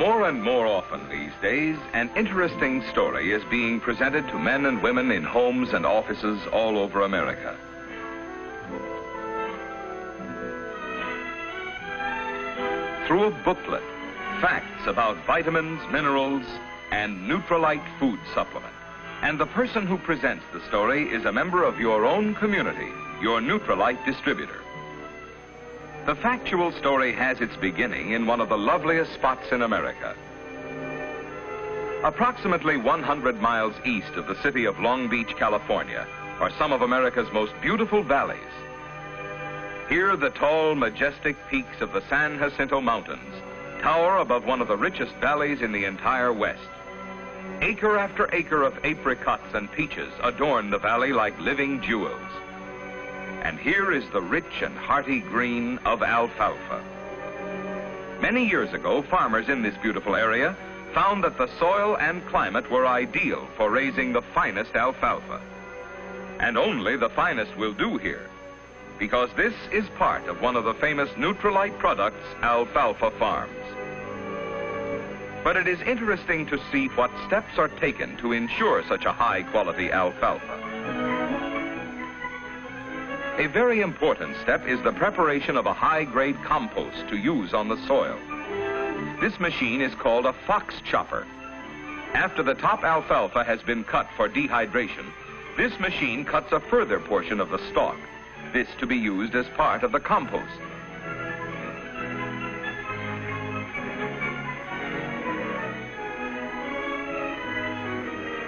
More and more often these days, an interesting story is being presented to men and women in homes and offices all over America. Through a booklet, facts about vitamins, minerals, and Nutrilite food supplement. And the person who presents the story is a member of your own community, your Nutrilite distributor. The factual story has its beginning in one of the loveliest spots in America. Approximately 100 miles east of the city of Long Beach, California, are some of America's most beautiful valleys. Here, the tall, majestic peaks of the San Jacinto Mountains tower above one of the richest valleys in the entire West. Acre after acre of apricots and peaches adorn the valley like living jewels. And here is the rich and hearty green of alfalfa. Many years ago, farmers in this beautiful area found that the soil and climate were ideal for raising the finest alfalfa. And only the finest will do here, because this is part of one of the famous Nutrilite products, Alfalfa Farms. But it is interesting to see what steps are taken to ensure such a high-quality alfalfa. A very important step is the preparation of a high-grade compost to use on the soil. This machine is called a fox chopper. After the top alfalfa has been cut for dehydration, this machine cuts a further portion of the stalk, this to be used as part of the compost.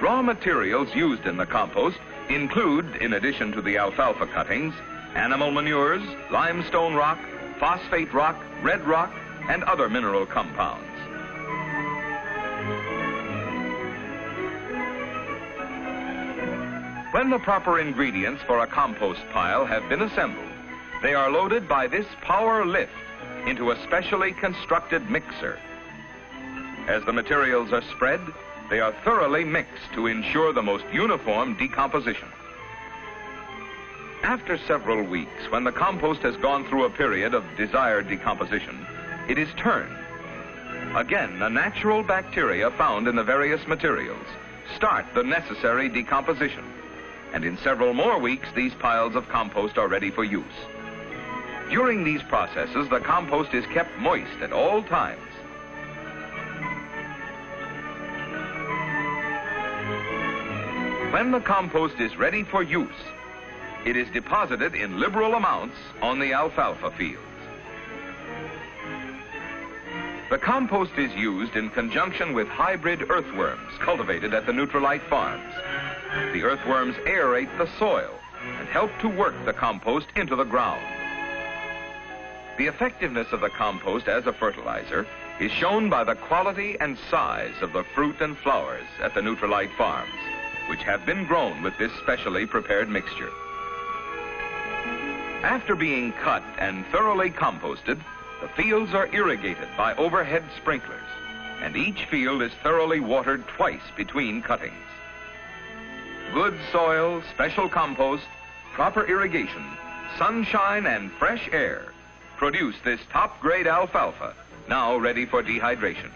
Raw materials used in the compost include, in addition to the alfalfa cuttings, animal manures, limestone rock, phosphate rock, red rock, and other mineral compounds. When the proper ingredients for a compost pile have been assembled, they are loaded by this power lift into a specially constructed mixer. As the materials are spread, they are thoroughly mixed to ensure the most uniform decomposition. After several weeks, when the compost has gone through a period of desired decomposition, it is turned. Again, the natural bacteria found in the various materials start the necessary decomposition. And in several more weeks, these piles of compost are ready for use. During these processes, the compost is kept moist at all times. When the compost is ready for use, it is deposited in liberal amounts on the alfalfa fields. The compost is used in conjunction with hybrid earthworms cultivated at the Nutrilite farms. The earthworms aerate the soil and help to work the compost into the ground. The effectiveness of the compost as a fertilizer is shown by the quality and size of the fruit and flowers at the Nutrilite farms, which have been grown with this specially prepared mixture. After being cut and thoroughly composted, the fields are irrigated by overhead sprinklers, and each field is thoroughly watered twice between cuttings. Good soil, special compost, proper irrigation, sunshine, and fresh air produce this top-grade alfalfa, now ready for dehydration.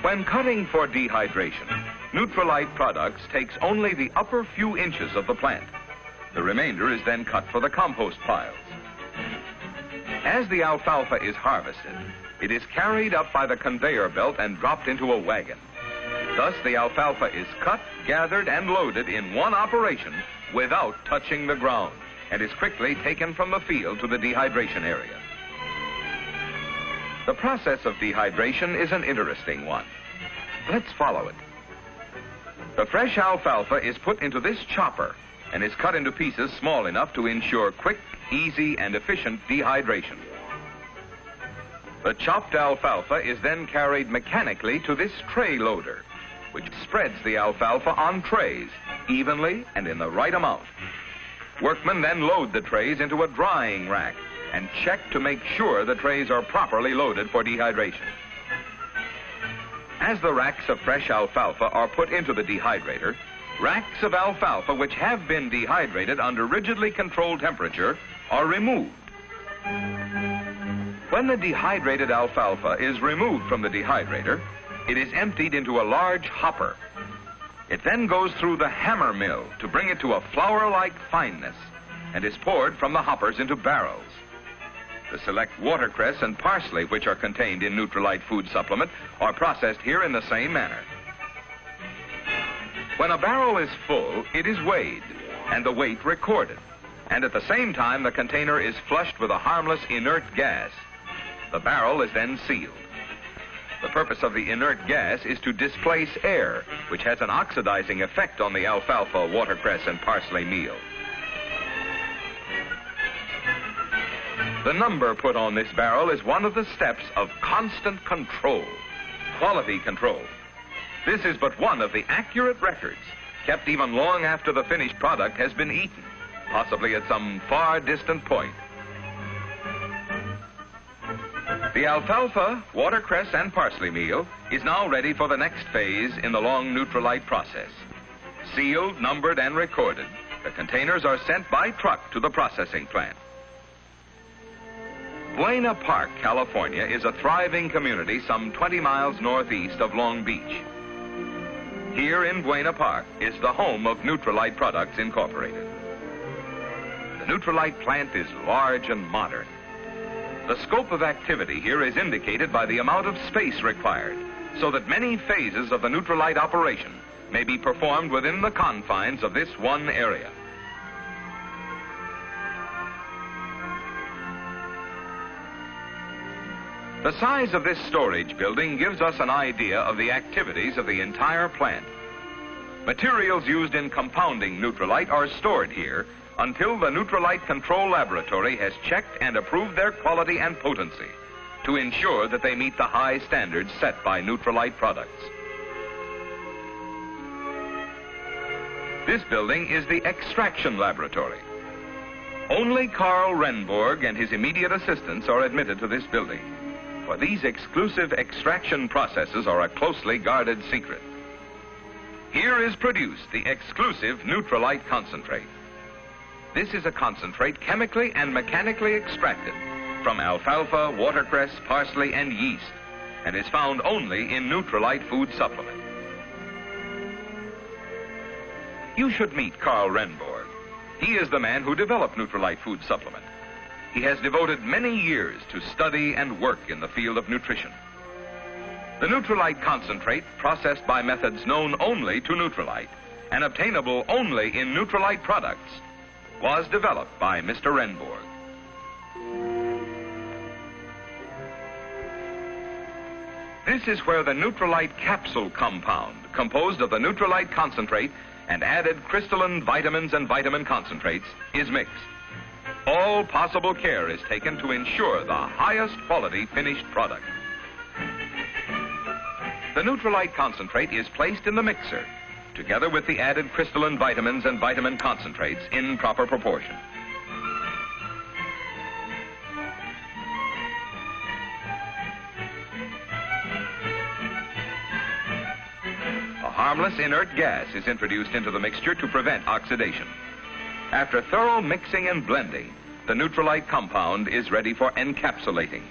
When cutting for dehydration, Nutrilite Products takes only the upper few inches of the plant. The remainder is then cut for the compost piles. As the alfalfa is harvested, it is carried up by the conveyor belt and dropped into a wagon. Thus, the alfalfa is cut, gathered, and loaded in one operation without touching the ground, and is quickly taken from the field to the dehydration area. The process of dehydration is an interesting one. Let's follow it. The fresh alfalfa is put into this chopper and is cut into pieces small enough to ensure quick, easy, and efficient dehydration. The chopped alfalfa is then carried mechanically to this tray loader, which spreads the alfalfa on trays evenly and in the right amount. Workmen then load the trays into a drying rack and check to make sure the trays are properly loaded for dehydration. As the racks of fresh alfalfa are put into the dehydrator, racks of alfalfa which have been dehydrated under rigidly controlled temperature are removed. When the dehydrated alfalfa is removed from the dehydrator, it is emptied into a large hopper. It then goes through the hammer mill to bring it to a flour-like fineness and is poured from the hoppers into barrels. The select watercress and parsley, which are contained in Nutrilite food supplement, are processed here in the same manner. When a barrel is full, it is weighed and the weight recorded. And at the same time, the container is flushed with a harmless inert gas. The barrel is then sealed. The purpose of the inert gas is to displace air, which has an oxidizing effect on the alfalfa, watercress, and parsley meal. The number put on this barrel is one of the steps of constant control, quality control. This is but one of the accurate records kept even long after the finished product has been eaten, possibly at some far distant point. The alfalfa, watercress, and parsley meal is now ready for the next phase in the long Nutrilite process. Sealed, numbered, and recorded, the containers are sent by truck to the processing plant. Buena Park, California is a thriving community some 20 miles northeast of Long Beach. Here in Buena Park is the home of Nutrilite Products Incorporated. The Nutrilite plant is large and modern. The scope of activity here is indicated by the amount of space required, so that many phases of the Nutrilite operation may be performed within the confines of this one area. The size of this storage building gives us an idea of the activities of the entire plant. Materials used in compounding Nutrilite are stored here until the Nutrilite Control Laboratory has checked and approved their quality and potency to ensure that they meet the high standards set by Nutrilite products. This building is the Extraction Laboratory. Only Carl Renborg and his immediate assistants are admitted to this building, for these exclusive extraction processes are a closely guarded secret. Here is produced the exclusive Nutrilite concentrate. This is a concentrate chemically and mechanically extracted from alfalfa, watercress, parsley, and yeast, and is found only in Nutrilite food supplement. You should meet Carl Renborg. He is the man who developed Nutrilite food supplement. He has devoted many years to study and work in the field of nutrition. The Nutrilite concentrate, processed by methods known only to Nutrilite and obtainable only in Nutrilite products, was developed by Mr. Renborg. This is where the Nutrilite capsule compound, composed of the Nutrilite concentrate and added crystalline vitamins and vitamin concentrates, is mixed. All possible care is taken to ensure the highest quality finished product. The Nutrilite concentrate is placed in the mixer, together with the added crystalline vitamins and vitamin concentrates in proper proportion. A harmless inert gas is introduced into the mixture to prevent oxidation. After thorough mixing and blending, the Nutrilite compound is ready for encapsulating.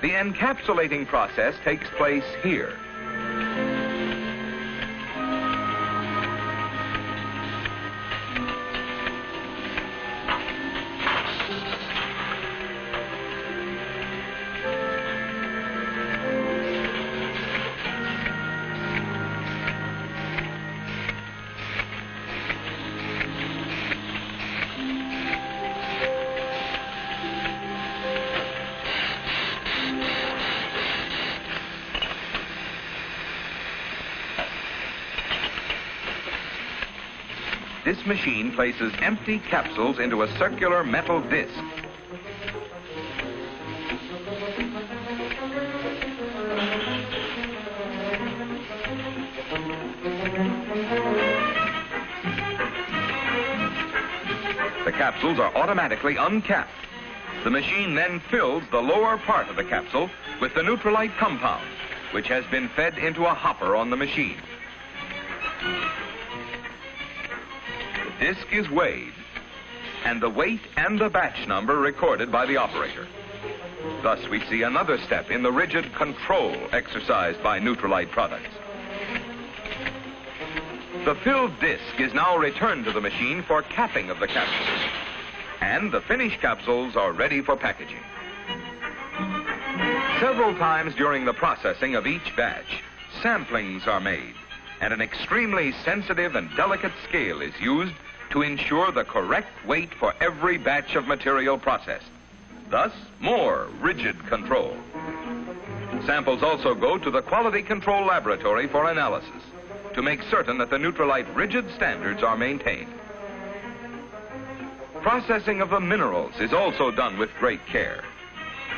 The encapsulating process takes place here. This machine places empty capsules into a circular metal disc. The capsules are automatically uncapped. The machine then fills the lower part of the capsule with the Nutrilite compound, which has been fed into a hopper on the machine. The disc is weighed and the weight and the batch number recorded by the operator. Thus, we see another step in the rigid control exercised by Nutrilite products. The filled disc is now returned to the machine for capping of the capsules, and the finished capsules are ready for packaging. Several times during the processing of each batch, samplings are made, and an extremely sensitive and delicate scale is used to ensure the correct weight for every batch of material processed. Thus, more rigid control. Samples also go to the Quality Control Laboratory for analysis to make certain that the Nutrilite rigid standards are maintained. Processing of the minerals is also done with great care.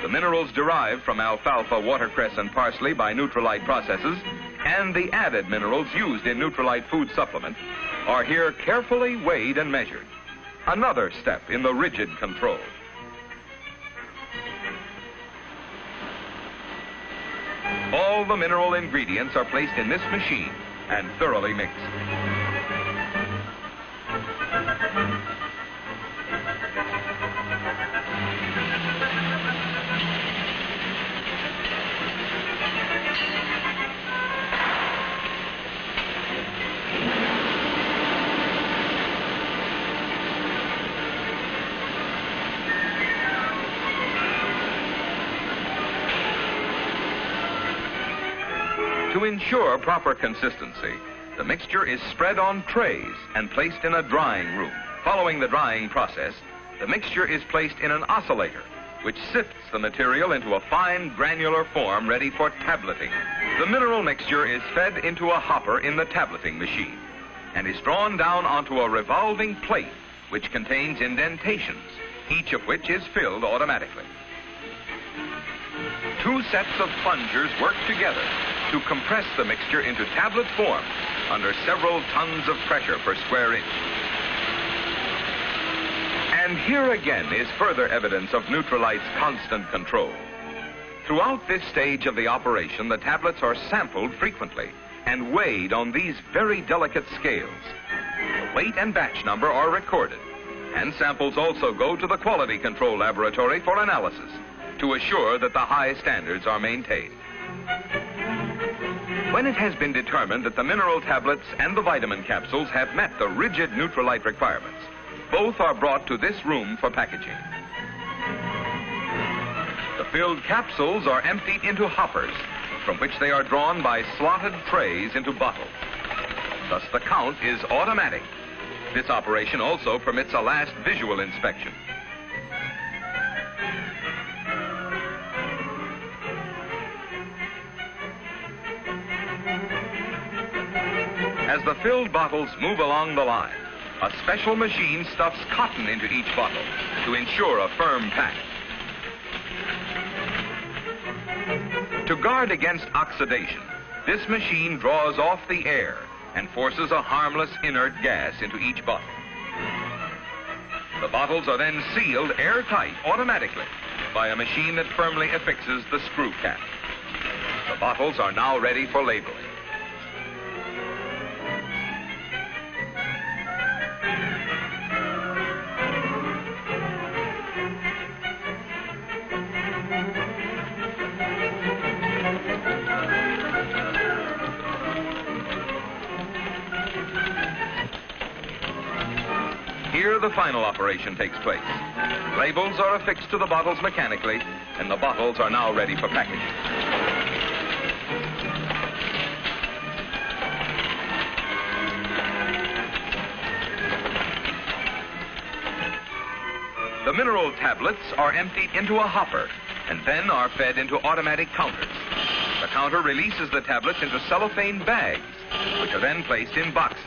The minerals derived from alfalfa, watercress, and parsley by Nutrilite processes and the added minerals used in Nutrilite food supplement are here carefully weighed and measured. Another step in the rigid control. All the mineral ingredients are placed in this machine and thoroughly mixed. To ensure proper consistency, the mixture is spread on trays and placed in a drying room. Following the drying process, the mixture is placed in an oscillator, which sifts the material into a fine granular form ready for tableting. The mineral mixture is fed into a hopper in the tableting machine and is drawn down onto a revolving plate which contains indentations, each of which is filled automatically. Two sets of plungers work together to compress the mixture into tablet form under several tons of pressure per square inch. And here again is further evidence of Nutrilite's constant control. Throughout this stage of the operation, the tablets are sampled frequently and weighed on these very delicate scales. The weight and batch number are recorded, and samples also go to the Quality Control Laboratory for analysis to assure that the high standards are maintained. When it has been determined that the mineral tablets and the vitamin capsules have met the rigid Nutrilite requirements, both are brought to this room for packaging. The filled capsules are emptied into hoppers, from which they are drawn by slotted trays into bottles. Thus, the count is automatic. This operation also permits a last visual inspection. As the filled bottles move along the line, a special machine stuffs cotton into each bottle to ensure a firm pack. To guard against oxidation, this machine draws off the air and forces a harmless inert gas into each bottle. The bottles are then sealed airtight automatically by a machine that firmly affixes the screw cap. The bottles are now ready for labeling. Here, the final operation takes place. Labels are affixed to the bottles mechanically, and the bottles are now ready for packaging. The mineral tablets are emptied into a hopper and then are fed into automatic counters. The counter releases the tablets into cellophane bags, which are then placed in boxes.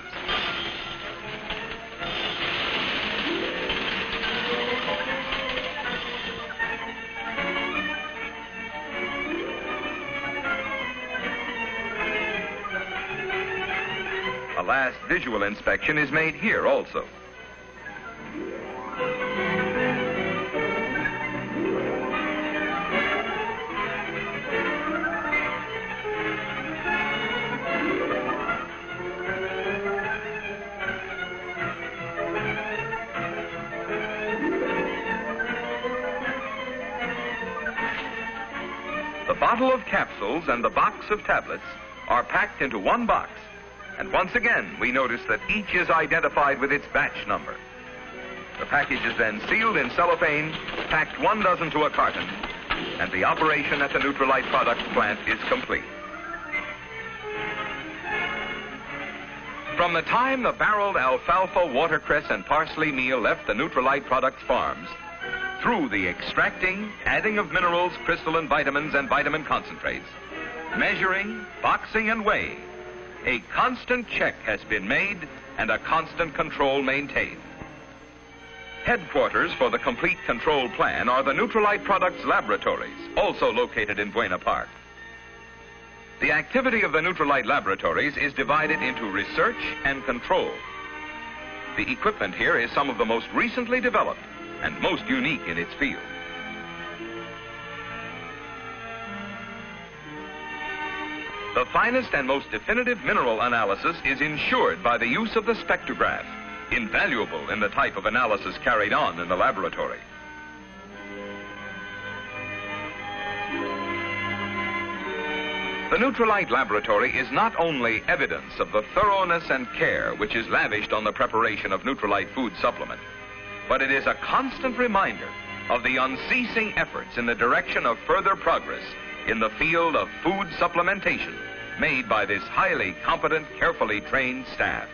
A last visual inspection is made here also. bottle of capsules and the box of tablets are packed into one box. And once again, we notice that each is identified with its batch number. The package is then sealed in cellophane, packed 1 dozen to a carton, and the operation at the Nutrilite Products plant is complete. From the time the barreled alfalfa, watercress, and parsley meal left the Nutrilite Products farms, through the extracting, adding of minerals, crystalline vitamins, and vitamin concentrates, measuring, boxing, and weighing, a constant check has been made and a constant control maintained. Headquarters for the complete control plan are the Nutrilite Products Laboratories, also located in Buena Park. The activity of the Nutrilite Laboratories is divided into research and control. The equipment here is some of the most recently developed and most unique in its field. The finest and most definitive mineral analysis is ensured by the use of the spectrograph, invaluable in the type of analysis carried on in the laboratory. The Nutrilite Laboratory is not only evidence of the thoroughness and care which is lavished on the preparation of Nutrilite food supplement, but it is a constant reminder of the unceasing efforts in the direction of further progress in the field of food supplementation made by this highly competent, carefully trained staff.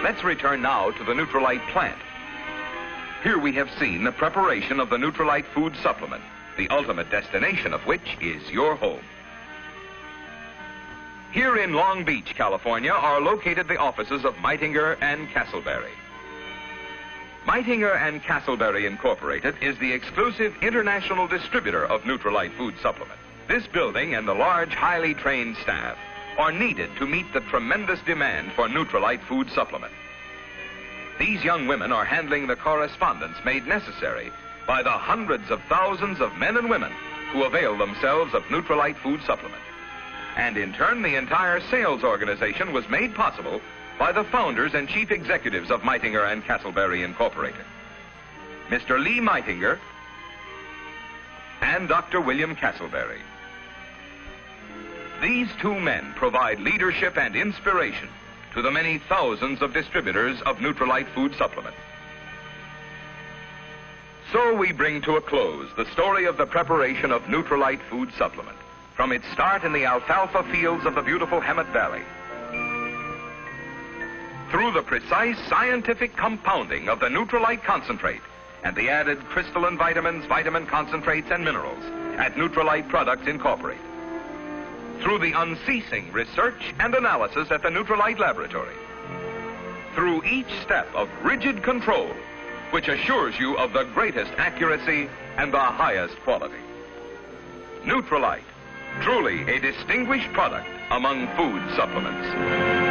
Let's return now to the Nutrilite plant. Here we have seen the preparation of the Nutrilite food supplement, the ultimate destination of which is your home. Here in Long Beach, California, are located the offices of Meitinger and Castleberry. Meitinger and Castleberry Incorporated is the exclusive international distributor of Nutrilite food supplement. This building and the large, highly trained staff are needed to meet the tremendous demand for Nutrilite food supplement. These young women are handling the correspondence made necessary by the hundreds of thousands of men and women who avail themselves of Nutrilite food supplement. And in turn, the entire sales organization was made possible by the founders and chief executives of Meitinger and Castleberry Incorporated, Mr. Lee Meitinger and Dr. William Castleberry. These two men provide leadership and inspiration to the many thousands of distributors of Nutrilite food supplement. So we bring to a close the story of the preparation of Nutrilite food supplement, from its start in the alfalfa fields of the beautiful Hemet Valley, through the precise scientific compounding of the Nutrilite concentrate and the added crystalline vitamins, vitamin concentrates, and minerals at Nutrilite Products Incorporated, through the unceasing research and analysis at the Nutrilite Laboratory, through each step of rigid control which assures you of the greatest accuracy and the highest quality. Nutrilite, truly a distinguished product among food supplements.